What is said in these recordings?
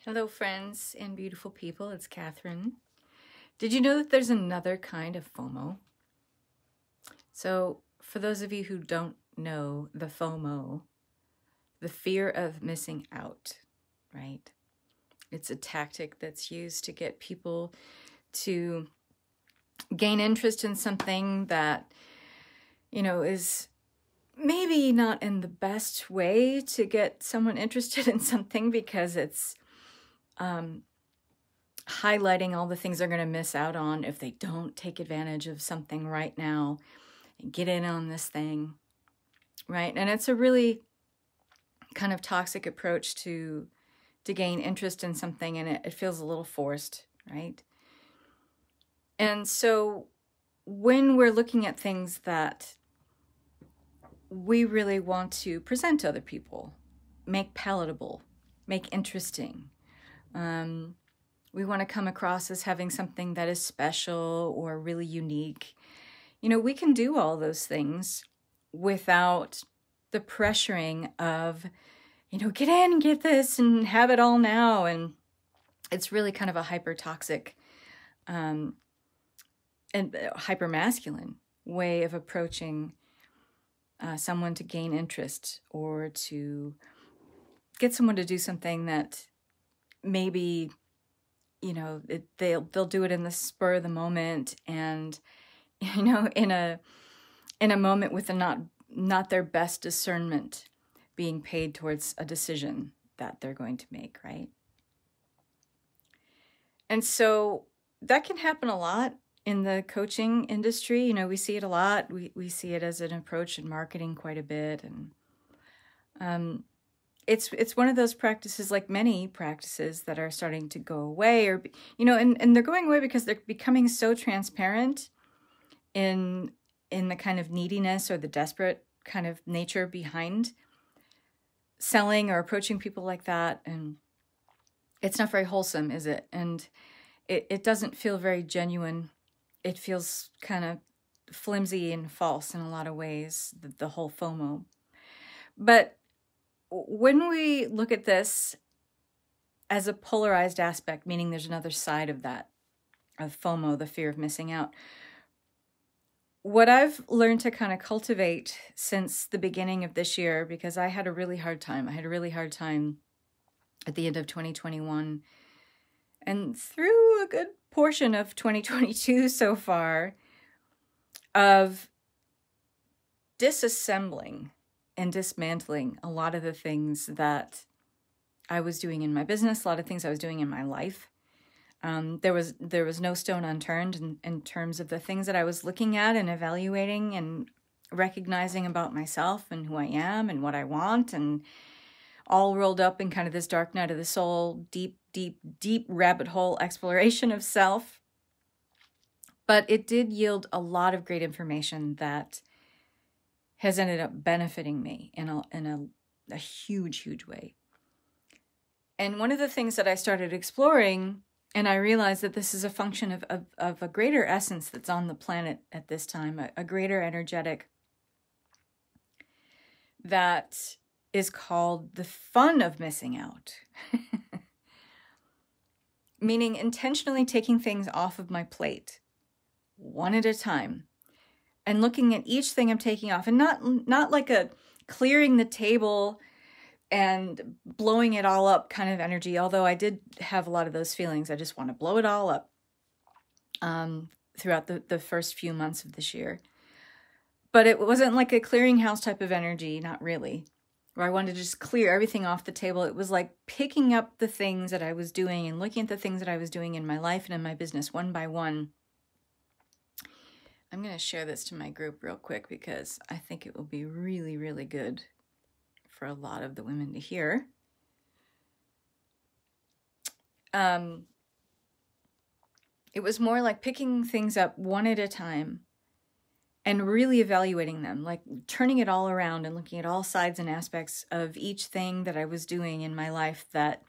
Hello, friends and beautiful people. It's Catherine. Did you know that there's another kind of FOMO? So, for those of you who don't know the FOMO, the fear of missing out, right? It's a tactic that's used to get people to gain interest in something that, is maybe not in the best way to get someone interested in something because it's highlighting all the things they're going to miss out on if they don't take advantage of something right now and get in on this thing, right? And it's a really kind of toxic approach to gain interest in something, and it feels a little forced, right? And so when we're looking at things that we really want to present to other people, make palatable, make interesting, we want to come across as having something that is special or really unique. We can do all those things without the pressuring of, get in, get this, and have it all now. And it's really kind of a hyper-toxic and hyper-masculine way of approaching someone to gain interest or to get someone to do something that maybe they'll do it in the spur of the moment, and in a moment with not their best discernment being paid towards a decision that they're going to make, right? And so that can happen a lot in the coaching industry. We see it a lot. We see it as an approach in marketing quite a bit, and it's one of those practices, like many practices, that are starting to go away, or and they're going away because they're becoming so transparent in the kind of neediness or the desperate kind of nature behind selling or approaching people like that. And it's not very wholesome, is it? And it doesn't feel very genuine. It feels kind of flimsy and false in a lot of ways, the whole FOMO. But when we look at this as a polarized aspect, meaning there's another side of that, of FOMO, the fear of missing out, what I've learned to kind of cultivate since the beginning of this year, because I had a really hard time. I had a really hard time at the end of 2021 and through a good portion of 2022 so far, of disassembling and dismantling a lot of the things that I was doing in my business, a lot of things I was doing in my life. There was no stone unturned in terms of the things that I was looking at and evaluating and recognizing about myself and who I am and what I want, and all rolled up in kind of this dark night of the soul, deep, deep, deep rabbit hole exploration of self. But it did yield a lot of great information that has ended up benefiting me in a huge, huge way. And one of the things that I started exploring, and I realized that this is a function of a greater essence that's on the planet at this time, a greater energetic that is called the fun of missing out. Meaning intentionally taking things off of my plate, one at a time, and looking at each thing I'm taking off, and not like a clearing the table and blowing it all up kind of energy, although I did have a lot of those feelings. I just want to blow it all up throughout the first few months of this year. But it wasn't like a clearinghouse type of energy, not really, where I wanted to just clear everything off the table. It was like picking up the things that I was doing and looking at the things that I was doing in my life and in my business one by one. I'm going to share this to my group real quick because I think it will be really, really good for a lot of the women to hear. It was more like picking things up one at a time and really evaluating them, like turning it all around and looking at all sides and aspects of each thing that I was doing in my life that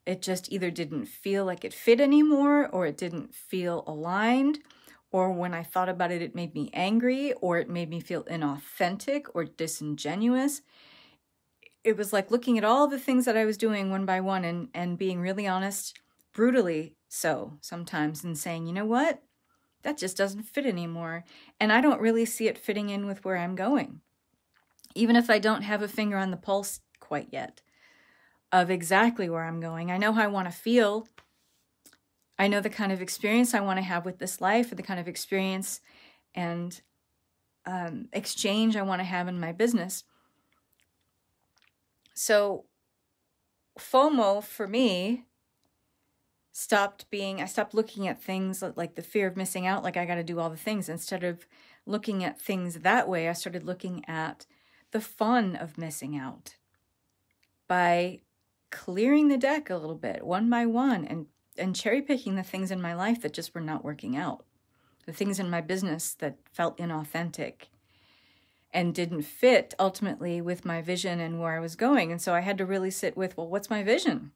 it just either didn't feel like it fit anymore, or it didn't feel aligned, or when I thought about it, it made me angry, or it made me feel inauthentic or disingenuous. it was like looking at all the things that I was doing one by one and being really honest, brutally so sometimes, and saying, you know what? That just doesn't fit anymore. And I don't really see it fitting in with where I'm going. Even if I don't have a finger on the pulse quite yet of exactly where I'm going. I know how I want to feel. I know the kind of experience I want to have with this life, or the kind of experience and exchange I want to have in my business. So FOMO for me I stopped looking at things like the fear of missing out, like I got to do all the things. Instead of looking at things that way, I started looking at the fun of missing out by clearing the deck a little bit, one by one, and cherry picking the things in my life that just were not working out, the things in my business that felt inauthentic and didn't fit ultimately with my vision and where I was going. And so I had to really sit with, well, what's my vision?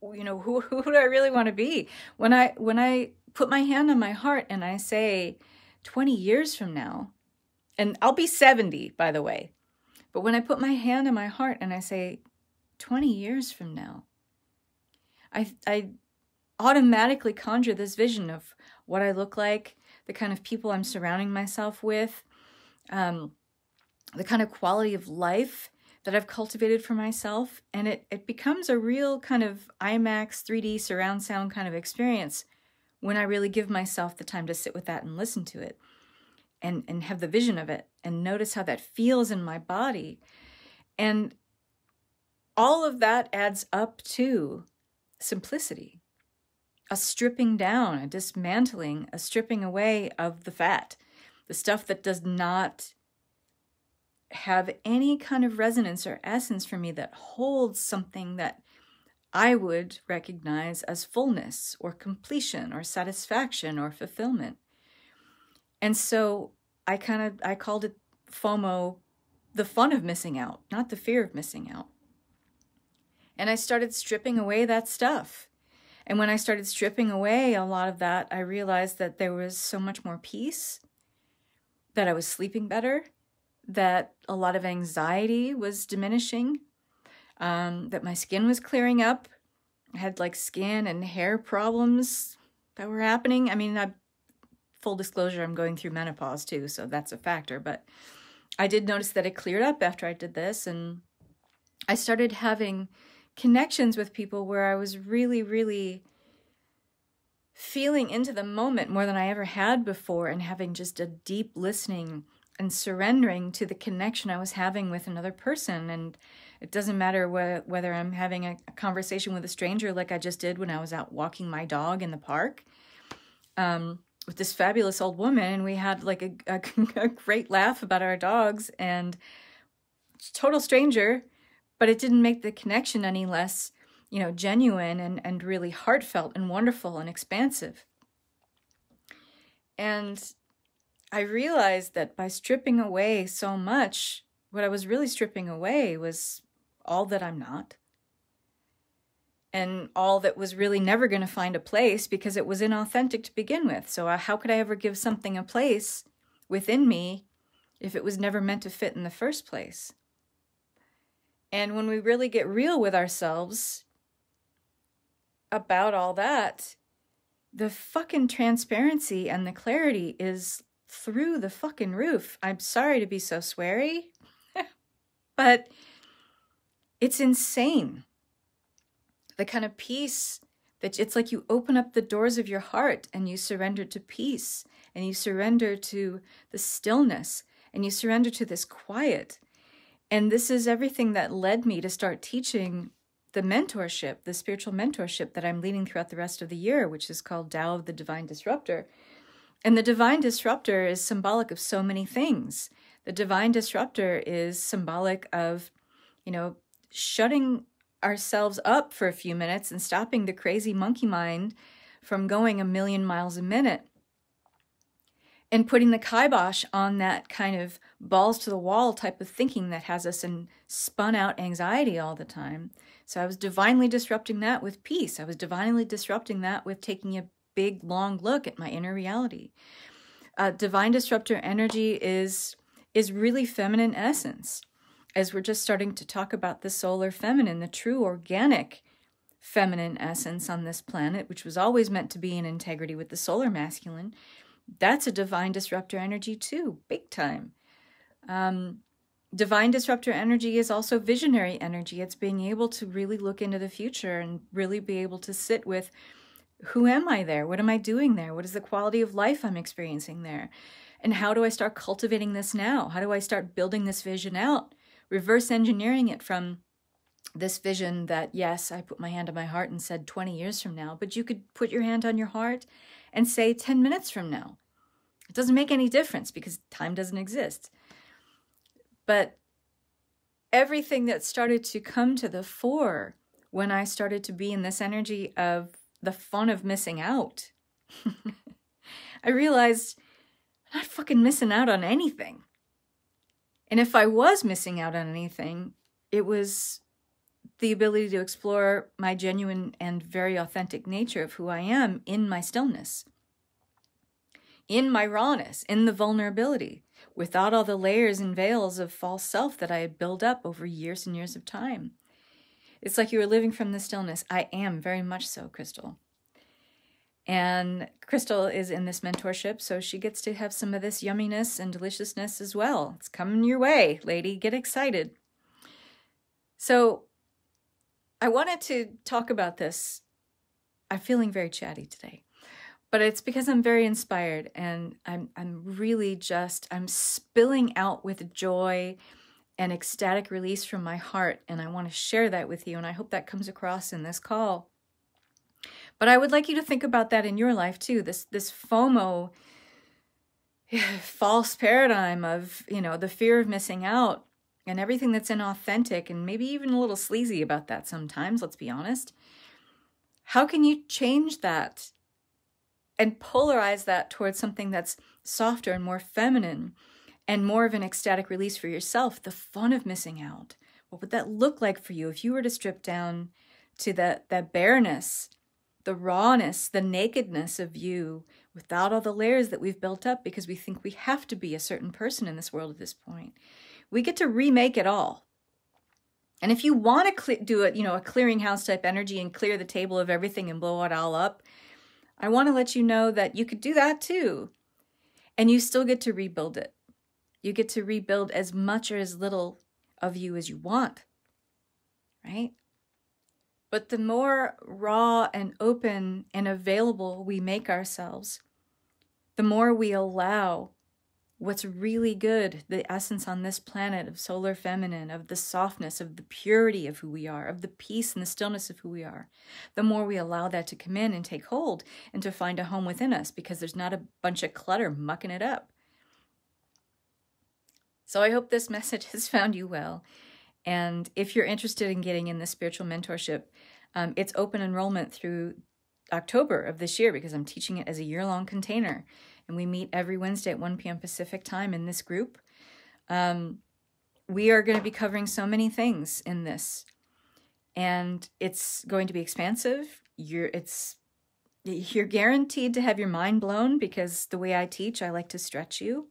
You know, who do I really want to be? When I put my hand on my heart and I say 20 years from now, and I'll be 70, by the way, but when I put my hand on my heart and I say 20 years from now, I automatically conjure this vision of what I look like, the kind of people I'm surrounding myself with, the kind of quality of life that I've cultivated for myself. And it becomes a real kind of IMAX 3D surround sound kind of experience when I really give myself the time to sit with that and listen to it and have the vision of it and notice how that feels in my body. And all of that adds up to simplicity, a stripping down, a dismantling, a stripping away of the fat, the stuff that does not have any kind of resonance or essence for me, that holds something that I would recognize as fullness or completion or satisfaction or fulfillment. And so I called it FOMO, the fun of missing out, not the fear of missing out. And I started stripping away that stuff. And when I started stripping away a lot of that, I realized that there was so much more peace, that I was sleeping better, that a lot of anxiety was diminishing, that my skin was clearing up. I had like skin and hair problems that were happening. I mean, full disclosure, I'm going through menopause too, so that's a factor. But I did notice that it cleared up after I did this, and I started having connections with people where I was really, really feeling into the moment more than I ever had before, and having just a deep listening and surrendering to the connection I was having with another person. And it doesn't matter whether I'm having a conversation with a stranger like I just did when I was out walking my dog in the park with this fabulous old woman, and we had like a great laugh about our dogs, and total stranger, but it didn't make the connection any less, genuine and really heartfelt and wonderful and expansive. And I realized that by stripping away so much, what I was really stripping away was all that I'm not, and all that was really never going to find a place because it was inauthentic to begin with. So how could I ever give something a place within me if it was never meant to fit in the first place? And when we really get real with ourselves about all that, the fucking transparency and the clarity is through the fucking roof. I'm sorry to be so sweary, but it's insane. The kind of peace that it's like you open up the doors of your heart and you surrender to peace, and you surrender to the stillness, and you surrender to this quiet. And this is everything that led me to start teaching the mentorship, the spiritual mentorship that I'm leading throughout the rest of the year, which is called Tao of the Divine Disruptor. And the Divine Disruptor is symbolic of so many things. The Divine Disruptor is symbolic of, shutting ourselves up for a few minutes and stopping the crazy monkey mind from going 1,000,000 miles a minute, and putting the kibosh on that kind of balls to the wall type of thinking that has us in spun out anxiety all the time. So I was divinely disrupting that with peace. I was divinely disrupting that with taking a big, long look at my inner reality. Divine disruptor energy is really feminine essence. as we're just starting to talk about the solar feminine, the true organic feminine essence on this planet, which was always meant to be in integrity with the solar masculine, that's a divine disruptor energy too, big time. Divine disruptor energy is also visionary energy. It's being able to really look into the future and really be able to sit with, who am I there? What am I doing there? What is the quality of life I'm experiencing there? And how do I start cultivating this now? How do I start building this vision out? Reverse engineering it from this vision that, yes, I put my hand on my heart and said 20 years from now, but you could put your hand on your heart and say 10 minutes from now. It doesn't make any difference because time doesn't exist. But everything that started to come to the fore when I started to be in this energy of the fun of missing out, I realized I'm not fucking missing out on anything. And if I was missing out on anything, it was the ability to explore my genuine and very authentic nature of who I am in my stillness, in my rawness, in the vulnerability, without all the layers and veils of false self that I had built up over years and years of time. It's like you were living from the stillness. I am very much so, Crystal. And Crystal is in this mentorship, so she gets to have some of this yumminess and deliciousness as well. It's coming your way, lady. Get excited. So I wanted to talk about this. I'm feeling very chatty today, but it's because I'm very inspired, and I'm really just, I'm spilling out with joy and ecstatic release from my heart, and I want to share that with you, and I hope that comes across in this call. But I would like you to think about that in your life too. This FOMO, false paradigm of, the fear of missing out and everything that's inauthentic and maybe even a little sleazy about that sometimes, let's be honest. How can you change that and polarize that towards something that's softer and more feminine and more of an ecstatic release for yourself, the fun of missing out? What would that look like for you if you were to strip down to that bareness, the rawness, the nakedness of you without all the layers that we've built up because we think we have to be a certain person in this world at this point? We get to remake it all. And if you want to do it, a clearinghouse type energy and clear the table of everything and blow it all up, I want to let you know that you could do that too. And you still get to rebuild it. You get to rebuild as much or as little of you as you want, right? But the more raw and open and available we make ourselves, the more we allow what's really good, the essence on this planet of solar feminine, of the softness, of the purity of who we are, of the peace and the stillness of who we are, the more we allow that to come in and take hold and to find a home within us, because there's not a bunch of clutter mucking it up. So I hope this message has found you well. And if you're interested in getting in the spiritual mentorship, it's open enrollment through October of this year, because I'm teaching it as a year-long container. And we meet every Wednesday at 1 p.m. Pacific time in this group. We are going to be covering so many things in this. And it's going to be expansive. You're guaranteed to have your mind blown, because the way I teach, I like to stretch you.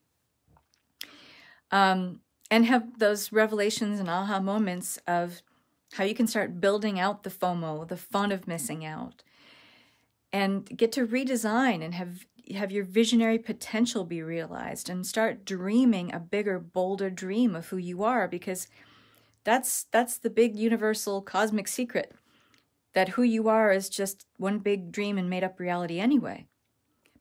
And have those revelations and aha moments of how you can start building out the FOMO, the fun of missing out, and get to redesign and have your visionary potential be realized, and start dreaming a bigger, bolder dream of who you are, because that's the big universal cosmic secret, that who you are is just one big dream and made up reality anyway.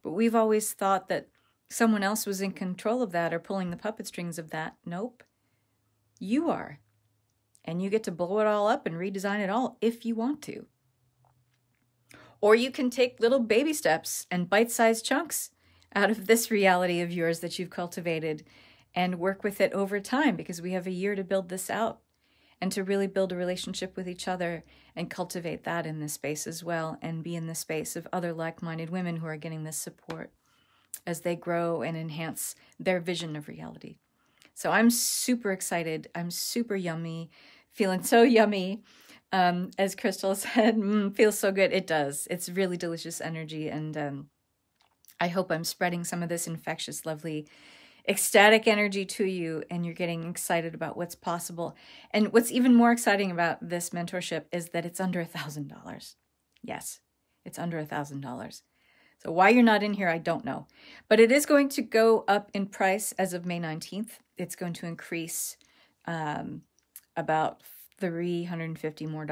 But we've always thought that someone else was in control of that or pulling the puppet strings of that. Nope. You are. And you get to blow it all up and redesign it all if you want to. Or you can take little baby steps and bite-sized chunks out of this reality of yours that you've cultivated and work with it over time, because we have a year to build this out and to really build a relationship with each other and cultivate that in this space as well, and be in the space of other like-minded women who are getting this support as they grow and enhance their vision of reality. So I'm super excited. I'm super yummy, feeling so yummy. As Crystal said, feels so good. It does. It's really delicious energy. And I hope I'm spreading some of this infectious, lovely ecstatic energy to you, and you're getting excited about what's possible. And what's even more exciting about this mentorship is that it's under $1,000. Yes, it's under $1,000. So why you're not in here, I don't know. But it is going to go up in price as of May 19th. It's going to increase about $350 more.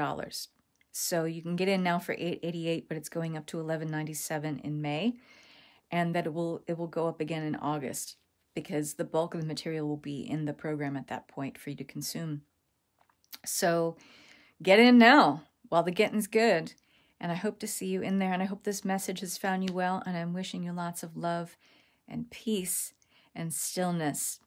So you can get in now for $888, but it's going up to $1197 in May. And that it will go up again in August, because the bulk of the material will be in the program at that point for you to consume. So get in now while the getting's good. And I hope to see you in there. And I hope this message has found you well. And I'm wishing you lots of love and peace and stillness.